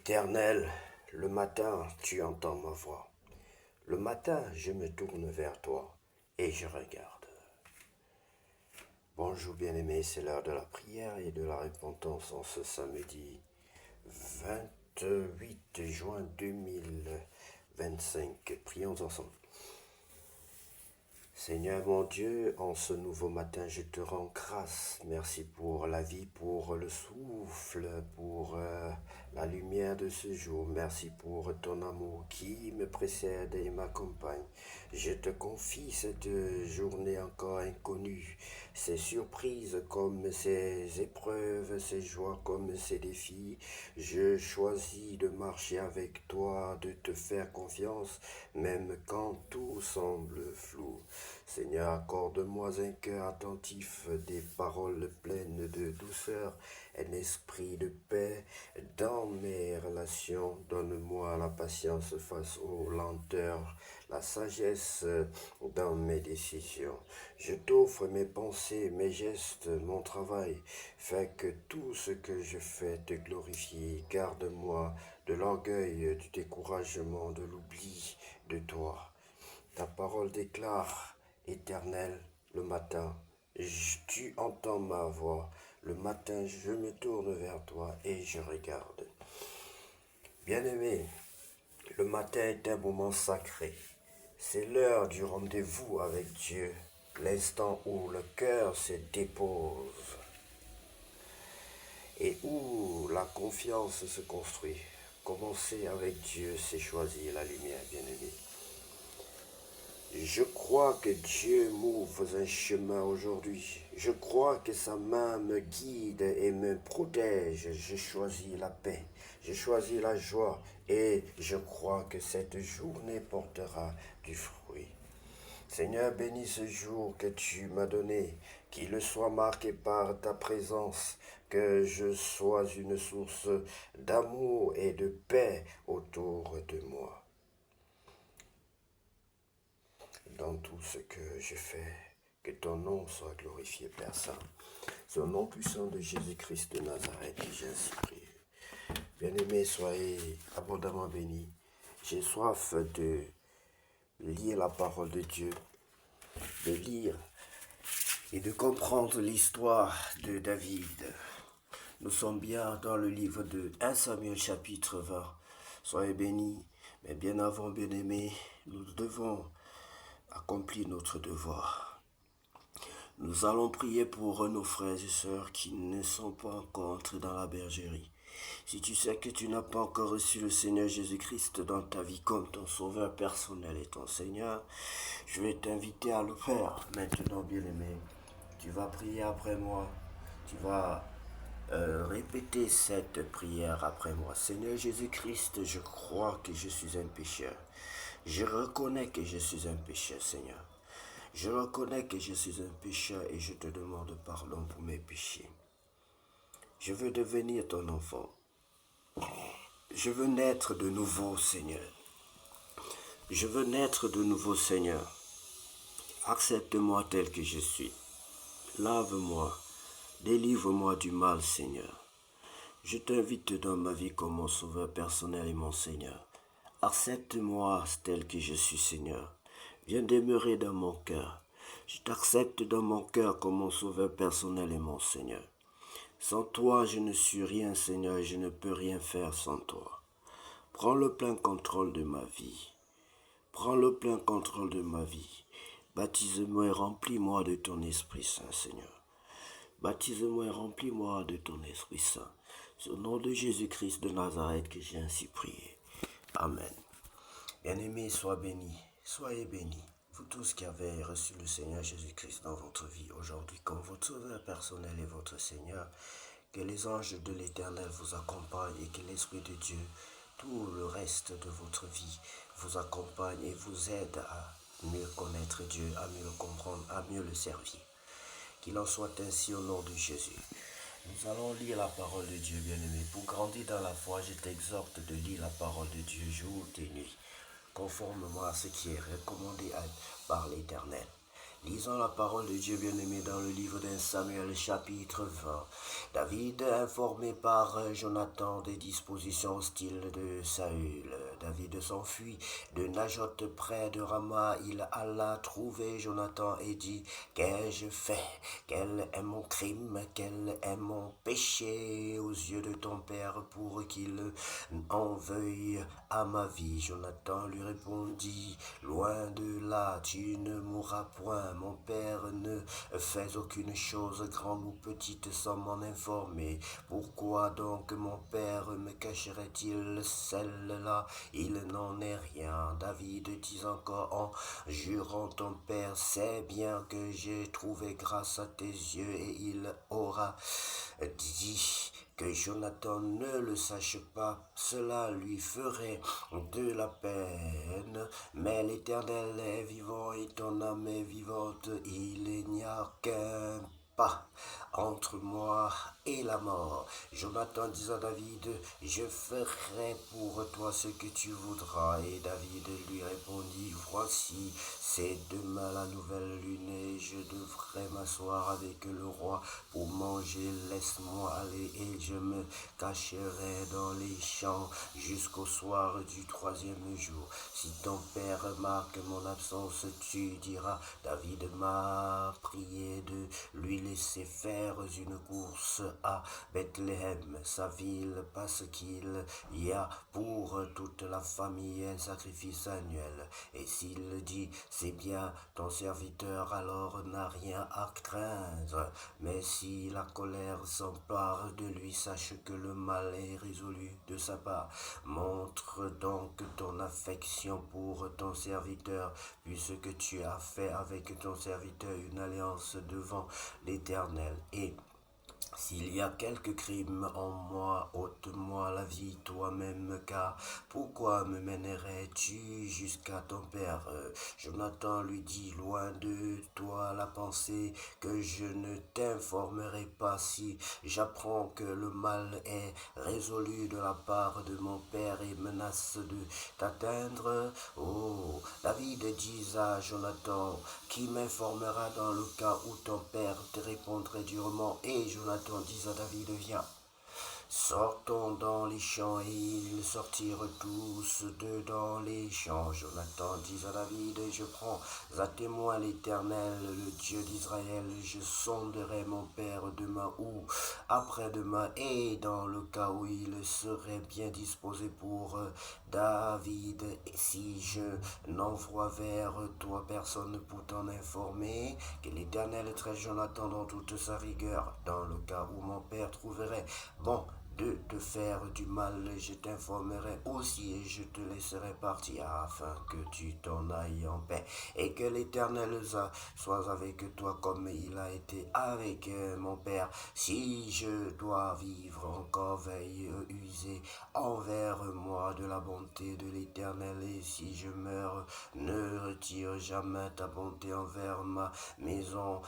Éternel, le matin, tu entends ma voix. Le matin, je me tourne vers toi et je regarde. Bonjour bien-aimés, c'est l'heure de la prière et de la repentance en ce samedi 28 juin 2025. Prions ensemble. Seigneur mon Dieu, en ce nouveau matin, je te rends grâce. Merci pour la vie, pour le souffle, pour la lumière de ce jour. Merci pour ton amour qui me précède et m'accompagne. Je te confie cette journée encore inconnue, ces surprises comme ces épreuves, ces joies comme ces défis. Je choisis de marcher avec toi, de te faire confiance, même quand tout semble flou. Seigneur, accorde-moi un cœur attentif, des paroles pleines de douceur, un esprit de paix dans mes relations. Donne-moi la patience face aux lenteurs, la sagesse dans mes décisions. Je t'offre mes pensées, mes gestes, mon travail. Fais que tout ce que je fais te glorifie. Garde-moi de l'orgueil, du découragement, de l'oubli de toi. Ta parole déclare, Éternel, le matin, tu entends ma voix. Le matin, je me tourne vers toi et je regarde. Bien-aimé, le matin est un moment sacré. C'est l'heure du rendez-vous avec Dieu, l'instant où le cœur se dépose et où la confiance se construit. Commencer avec Dieu, c'est choisir la lumière, bien-aimé. Je crois que Dieu m'ouvre un chemin aujourd'hui. Je crois que sa main me guide et me protège. Je choisis la paix, je choisis la joie et je crois que cette journée portera du fruit. Seigneur, bénis ce jour que tu m'as donné, qu'il soit marqué par ta présence, que je sois une source d'amour et de paix autour de moi. Dans tout ce que je fais, que ton nom soit glorifié, Père Saint. C'est au nom puissant de Jésus-Christ de Nazareth que j'ai ainsi prié. Bien-aimés, soyez abondamment bénis. J'ai soif de lire la parole de Dieu, de lire et de comprendre l'histoire de David. Nous sommes bien dans le livre de 1 Samuel chapitre 20. Soyez bénis, mais bien avant, bien-aimés, nous devons accomplir notre devoir. Nous allons prier pour nos frères et sœurs qui ne sont pas encore entrés dans la bergerie. Si tu sais que tu n'as pas encore reçu le Seigneur Jésus-Christ dans ta vie comme ton sauveur personnel et ton Seigneur, je vais t'inviter à le faire. Maintenant, bien-aimé, tu vas prier après moi. Tu vas répéter cette prière après moi. Seigneur Jésus-Christ, je crois que je suis un pécheur. Je reconnais que je suis un pécheur, Seigneur. Je reconnais que je suis un pécheur et je te demande pardon pour mes péchés. Je veux devenir ton enfant. Je veux naître de nouveau, Seigneur. Je veux naître de nouveau, Seigneur. Accepte-moi tel que je suis. Lave-moi. Délivre-moi du mal, Seigneur. Je t'invite dans ma vie comme mon sauveur personnel et mon Seigneur. Accepte-moi tel que je suis, Seigneur. Viens demeurer dans mon cœur. Je t'accepte dans mon cœur comme mon sauveur personnel et mon Seigneur. Sans toi, je ne suis rien, Seigneur, et je ne peux rien faire sans toi. Prends le plein contrôle de ma vie. Prends le plein contrôle de ma vie. Baptise-moi et remplis-moi de ton Esprit Saint, Seigneur. Baptise-moi et remplis-moi de ton Esprit Saint. C'est au nom de Jésus-Christ de Nazareth que j'ai ainsi prié. Amen. Bien-aimés, soyez bénis, soyez bénis. Vous tous qui avez reçu le Seigneur Jésus-Christ dans votre vie aujourd'hui comme votre sauveur personnel et votre Seigneur, que les anges de l'Éternel vous accompagnent et que l'Esprit de Dieu, tout le reste de votre vie, vous accompagne et vous aide à mieux connaître Dieu, à mieux le comprendre, à mieux le servir. Qu'il en soit ainsi au nom de Jésus. Nous allons lire la parole de Dieu, bien-aimé. Pour grandir dans la foi, je t'exhorte de lire la parole de Dieu jour et nuit, conformément à ce qui est recommandé par l'Éternel. Lisons la parole de Dieu bien-aimé dans le livre d'un Samuel chapitre 20. David, informé par Jonathan des dispositions hostiles de Saül, David s'enfuit de Najot près de Rama. Il alla trouver Jonathan et dit: Qu'ai-je fait? Quel est mon crime? Quel est mon péché aux yeux de ton père pour qu'il en veuille à ma vie? Jonathan lui répondit: Loin de là, tu ne mourras point. Mon père ne fait aucune chose, grande ou petite, sans m'en informer. Pourquoi donc mon père me cacherait-il celle-là? Il n'en est rien. David dit encore en jurant: Ton père sait bien que j'ai trouvé grâce à tes yeux, et il aura dit que Jonathan ne le sache pas. Cela lui ferait de la peine, mais l'Éternel est vivant et ton âme est vivante. Il n'y a qu'un pas entre moi et la mort. Jonathan dit à David: Je ferai pour toi ce que tu voudras. Et David lui répondit: Voici, c'est demain la nouvelle lune et je devrais m'asseoir avec le roi pour manger. Laisse-moi aller et je me cacherai dans les champs jusqu'au soir du troisième jour. Si ton père remarque mon absence, tu diras: David m'a prié de lui laisser faire une course à Bethléem, sa ville, parce qu'il y a pour toute la famille un sacrifice annuel. Et s'il dit: C'est bien, ton serviteur alors n'a rien à craindre. Mais si la colère s'empare de lui, sache que le mal est résolu de sa part. Montre donc ton affection pour ton serviteur, puisque tu as fait avec ton serviteur une alliance devant l'Éternel. Et s'il y a quelque crime en moi, ôte-moi la vie toi-même, car pourquoi me mènerais-tu jusqu'à ton père? Jonathan lui dit: Loin de toi la pensée que je ne t'informerai pas si j'apprends que le mal est résolu de la part de mon père et menace de t'atteindre. Oh, David dit à Jonathan: Qui m'informera dans le cas où ton père te répondrait durement? Et Jonathan dit à David: Viens. Sortons dans les champs. Et ils sortirent tous deux dans les champs. Jonathan dit à David: Je prends à témoin l'Éternel, le Dieu d'Israël, je sonderai mon père demain ou après-demain, et dans le cas où il serait bien disposé pour David, si je n'envoie vers toi personne pour t'en informer, que l'Éternel traite Jonathan dans toute sa rigueur. Dans le cas où mon père trouverait bon de te faire du mal, je t'informerai aussi et je te laisserai partir afin que tu t'en ailles en paix, et que l'Éternel soit avec toi comme il a été avec mon père. Si je dois vivre encore, veille user envers moi de la bonté de l'Éternel, et si je meurs, ne retire jamais ta bonté envers ma maison,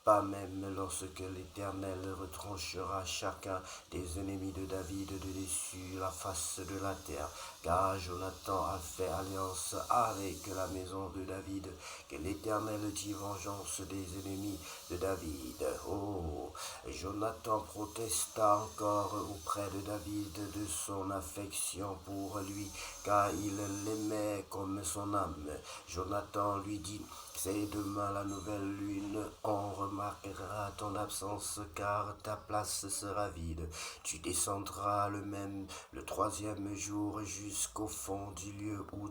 pas même lorsque l'Éternel retranchera chacun des ennemis de David de dessus la face de la terre. Car Jonathan a fait alliance avec la maison de David, que l'Éternel dit vengeance des ennemis de David. Oh, Jonathan protesta encore auprès de David de son affection pour lui, car il l'aimait comme son âme. Jonathan lui dit: C'est demain la nouvelle lune, on remarquera ton absence, car ta place sera vide. Tu descendras le troisième jour jusqu'au fond du lieu où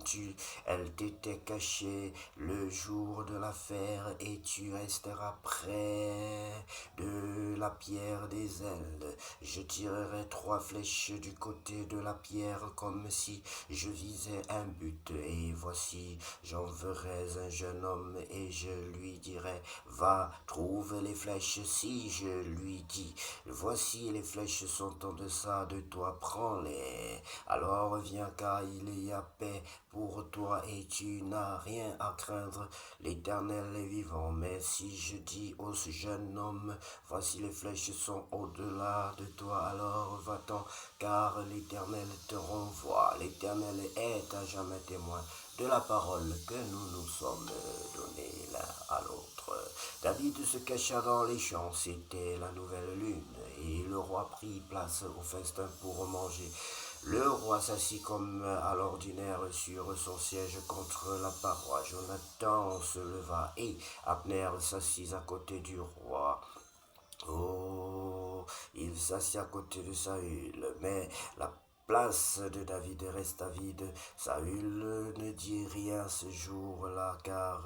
elle t'était cachée le jour de l'affaire, et tu resteras près de la pierre des ailes. Je tirerai 3 flèches du côté de la pierre comme si je visais un but, et voici, j'enverrai un jeune homme et je lui dirai: Va, trouve les flèches. Si je lui dis: Voici, les flèches sont en deçà de toi, prends-les. Alors viens, car il y a paix pour toi et tu n'as rien à craindre. L'Éternel est vivant. Mais si je dis au jeune homme: Voici, les flèches sont au-delà de toi, alors va-t'en car l'Éternel te renvoie. L'Éternel est à jamais témoin de la parole que nous nous sommes donnés l'un à l'autre. David se cacha dans les champs, c'était la nouvelle lune, et le roi prit place au festin pour manger. Le roi s'assit comme à l'ordinaire sur son siège contre la paroi. Jonathan se leva et Abner s'assit à côté du roi. Oh, il s'assit à côté de Saül, mais la place de David resta vide. Saül ne dit rien ce jour-là, car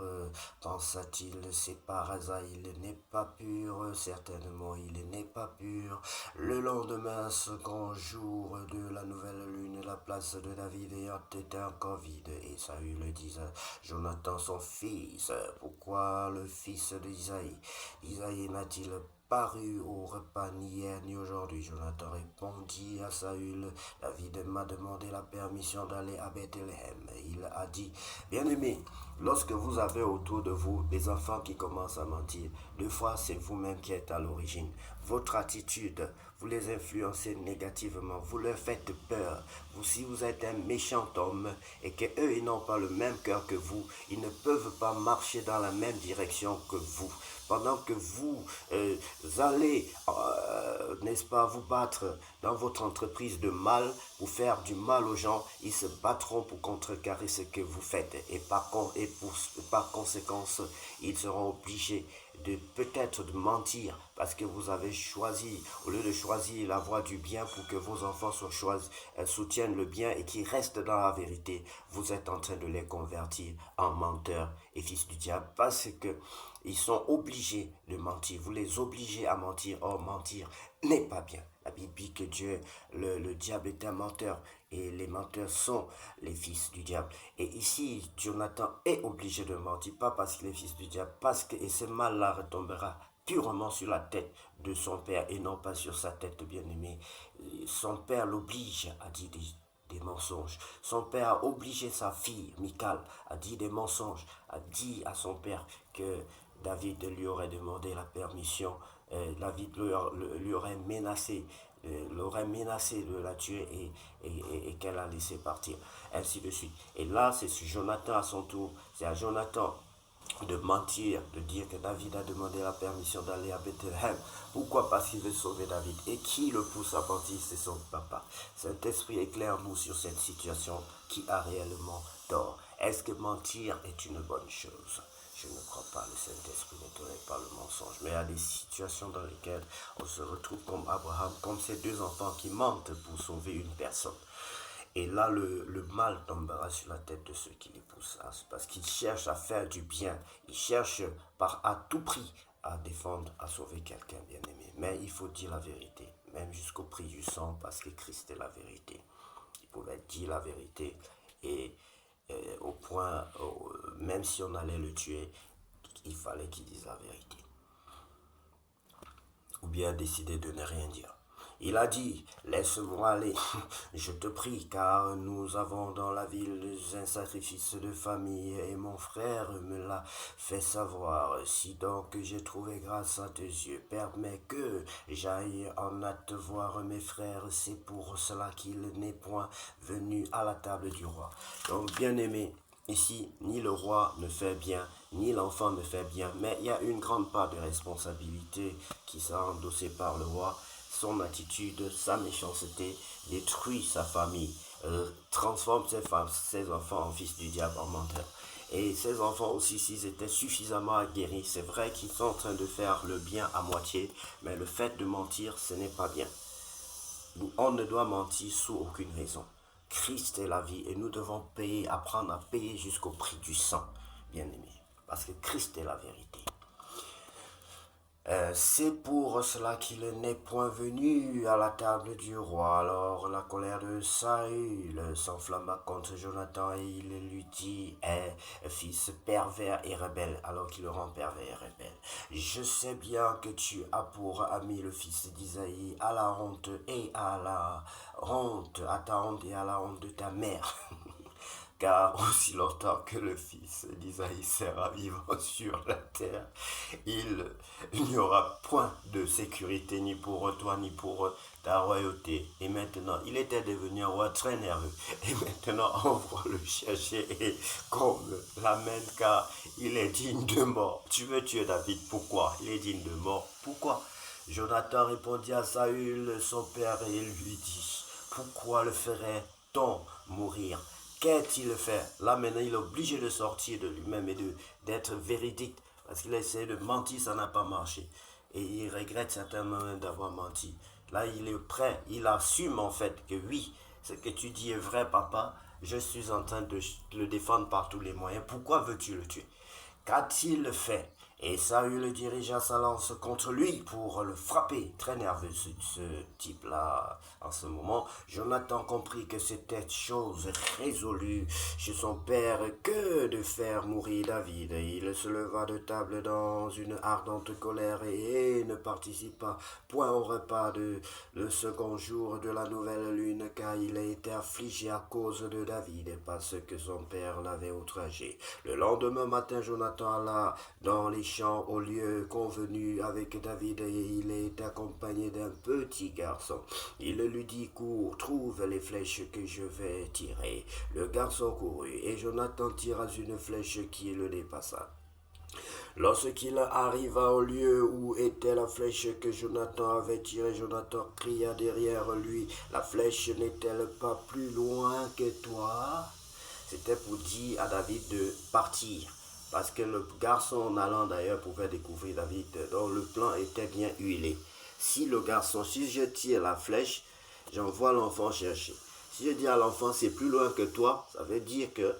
pensa-t-il, c'est par hasard, il n'est pas pur, certainement il n'est pas pur. Le lendemain, second jour de la nouvelle lune, la place de David était encore vide, et Saül dit à Jonathan son fils, pourquoi le fils d'Isaïe? Isaïe n'a-t-il paru au repas ni hier ni aujourd'hui? Jonathan répondit à Saül, David m'a demandé la permission d'aller à Bethléem. Il a dit, bien-aimé, lorsque vous avez autour de vous des enfants qui commencent à mentir, deux fois c'est vous-même qui êtes à l'origine. Votre attitude, vous les influencez négativement, vous leur faites peur. Si vous êtes un méchant homme et qu'eux ils n'ont pas le même cœur que vous, ils ne peuvent pas marcher dans la même direction que vous. Pendant que vous allez, n'est-ce pas, vous battre dans votre entreprise de mal, pour faire du mal aux gens, ils se battront pour contrecarrer ce que vous faites. Et par conséquence, ils seront obligés de peut-être de mentir parce que vous avez choisi, au lieu de choisir la voie du bien pour que vos enfants soutiennent le bien et qu'ils restent dans la vérité, vous êtes en train de les convertir en menteurs et fils du diable parce que ils sont obligés de mentir. Vous les obligez à mentir. Or, mentir n'est pas bien. La Bible dit que le diable est un menteur et les menteurs sont les fils du diable. Et ici, Jonathan est obligé de mentir, pas parce qu'il est fils du diable, parce que et ce mal-là retombera purement sur la tête de son père et non pas sur sa tête, bien-aimé. Son père l'oblige à dire des mensonges. Son père a obligé sa fille, Michal, à dire des mensonges, a dit à son père que David lui aurait demandé la permission, David lui aurait menacé, de la tuer et qu'elle a laissé partir, ainsi de suite. Et là, c'est Jonathan à son tour, c'est à Jonathan de mentir, de dire que David a demandé la permission d'aller à Bethléem. Pourquoi? Parce qu'il veut sauver David. Et qui le pousse à mentir? C'est son papa. Saint-Esprit éclaire-nous sur cette situation qui a réellement tort. Est-ce que mentir est une bonne chose? Je ne crois pas, le Saint-Esprit ne tolère pas le mensonge. Mais il y a des situations dans lesquelles on se retrouve comme Abraham, comme ces deux enfants qui mentent pour sauver une personne. Et là, le mal tombera sur la tête de ceux qui les poussent, parce qu'ils cherchent à faire du bien. Ils cherchent à tout prix à défendre, à sauver quelqu'un, bien-aimé. Mais il faut dire la vérité, même jusqu'au prix du sang, parce que Christ est la vérité. Il pouvait dire la vérité et au point, même si on allait le tuer, il fallait qu'il dise la vérité. Ou bien décider de ne rien dire. Il a dit, laisse-moi aller, je te prie, car nous avons dans la ville un sacrifice de famille et mon frère me l'a fait savoir. Si donc j'ai trouvé grâce à tes yeux, permets que j'aille en hâte voir mes frères, c'est pour cela qu'il n'est point venu à la table du roi. Donc, bien-aimé, ici, ni le roi ne fait bien, ni l'enfant ne fait bien, mais il y a une grande part de responsabilité qui sera endossée par le roi. Son attitude, sa méchanceté détruit sa famille, transforme ses enfants en fils du diable, en menteurs. Et ces enfants aussi, s'ils étaient suffisamment aguerris, c'est vrai qu'ils sont en train de faire le bien à moitié, mais le fait de mentir, ce n'est pas bien. On ne doit mentir sous aucune raison. Christ est la vie et nous devons apprendre à payer jusqu'au prix du sang, bien aimé, parce que Christ est la vérité. C'est pour cela qu'il n'est point venu à la table du roi. Alors la colère de Saül s'enflamma contre Jonathan et il lui dit, fils pervers et rebelle, alors qu'il le rend pervers et rebelle. Je sais bien que tu as pour ami le fils d'Isaïe, à la honte et à la honte, à ta honte et à la honte de ta mère. car aussi longtemps que le fils d'Isaïe sera vivant sur la terre, il n'y aura point de sécurité ni pour toi ni pour ta royauté. Et maintenant, il était devenu un roi très nerveux. Et maintenant, on va le chercher et qu'on l'amène car il est digne de mort. Tu veux tuer David, pourquoi? Il est digne de mort, pourquoi? Jonathan répondit à Saül, son père, et lui dit, pourquoi le ferait-on mourir? Qu'est-il fait? Là maintenant il est obligé de sortir de lui-même et d'être véridique parce qu'il a essayé de mentir, ça n'a pas marché. Et il regrette certainement d'avoir menti. Là il est prêt, il assume en fait que oui, ce que tu dis est vrai papa, je suis en train de le défendre par tous les moyens. Pourquoi veux-tu le tuer? Qu'a-t-il fait? Et Saül dirigea sa lance contre lui pour le frapper. Très nerveux ce type-là en ce moment. Jonathan comprit que c'était chose résolue chez son père que de faire mourir David. Il se leva de table dans une ardente colère et ne participa point au repas de le second jour de la nouvelle lune, car il a été affligé à cause de David parce que son père l'avait outragé. Le lendemain matin, Jonathan alla dans les champs au lieu convenu avec David et il est accompagné d'un petit garçon. Il lui dit, cours, trouve les flèches que je vais tirer. Le garçon courut et Jonathan tira une flèche qui le dépassa. Lorsqu'il arriva au lieu où était la flèche que Jonathan avait tirée, Jonathan cria derrière lui, la flèche n'est-elle pas plus loin que toi? C'était pour dire à David de partir. Parce que le garçon en allant d'ailleurs pouvait découvrir David, dont le plan était bien huilé. Si je tire la flèche, j'envoie l'enfant chercher. Si je dis à l'enfant c'est plus loin que toi, ça veut dire que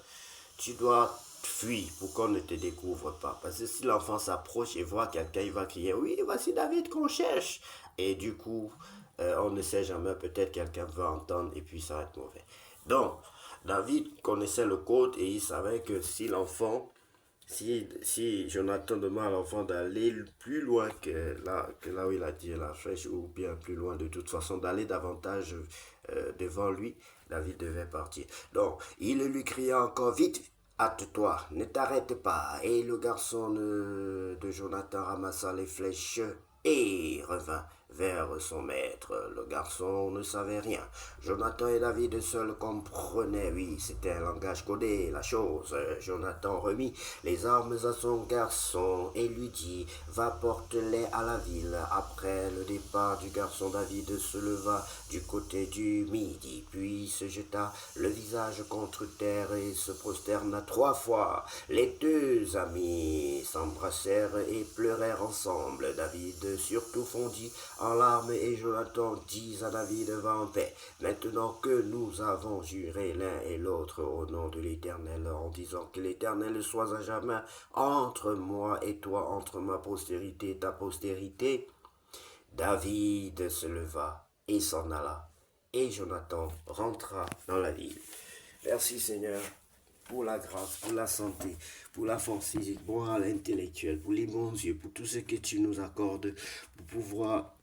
tu dois fuir pour qu'on ne te découvre pas. Parce que si l'enfant s'approche et voit quelqu'un, il va crier oui, voici David qu'on cherche. Et du coup, on ne sait jamais, peut-être quelqu'un va entendre et puis ça va être mauvais. Donc, David connaissait le code et il savait que si l'enfant, si Jonathan demande à l'enfant d'aller plus loin que là où il a tiré la flèche, ou bien plus loin de toute façon, d'aller davantage devant lui, David devait partir. Donc, il lui cria encore vite, hâte-toi, ne t'arrête pas. Et le garçon de Jonathan ramassa les flèches et revint vers son maître. Le garçon ne savait rien. Jonathan et David seuls comprenaient, oui, c'était un langage codé, la chose. Jonathan remit les armes à son garçon et lui dit, va porte-les à la ville. Après le départ du garçon, David se leva du côté du midi, puis se jeta le visage contre terre et se prosterna 3 fois. Les 2 amis s'embrassèrent et pleurèrent ensemble. David surtout fondit en larmes et Jonathan dit à David, va en paix. Maintenant que nous avons juré l'un et l'autre au nom de l'Éternel, en disant que l'Éternel soit à jamais entre moi et toi, entre ma postérité et ta postérité, David se leva et s'en alla. Et Jonathan rentra dans la ville. Merci Seigneur pour la grâce, pour la santé, pour la force physique, morale, intellectuelle, pour les bons yeux, pour tout ce que tu nous accordes, pour pouvoir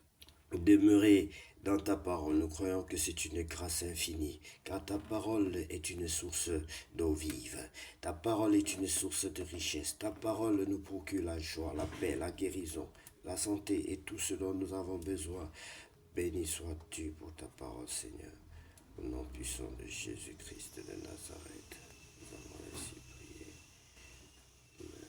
demeurer dans ta parole. Nous croyons que c'est une grâce infinie, car ta parole est une source d'eau vive. Ta parole est une source de richesse. Ta parole nous procure la joie, la paix, la guérison, la santé et tout ce dont nous avons besoin. Béni sois-tu pour ta parole, Seigneur. Au nom puissant de Jésus-Christ de Nazareth, nous avons ainsi prié. Amen.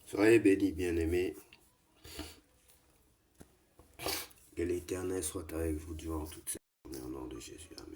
Soyez bénis, bien-aimés. Que l'Éternel soit avec vous durant toute cette journée au nom de Jésus. Amen.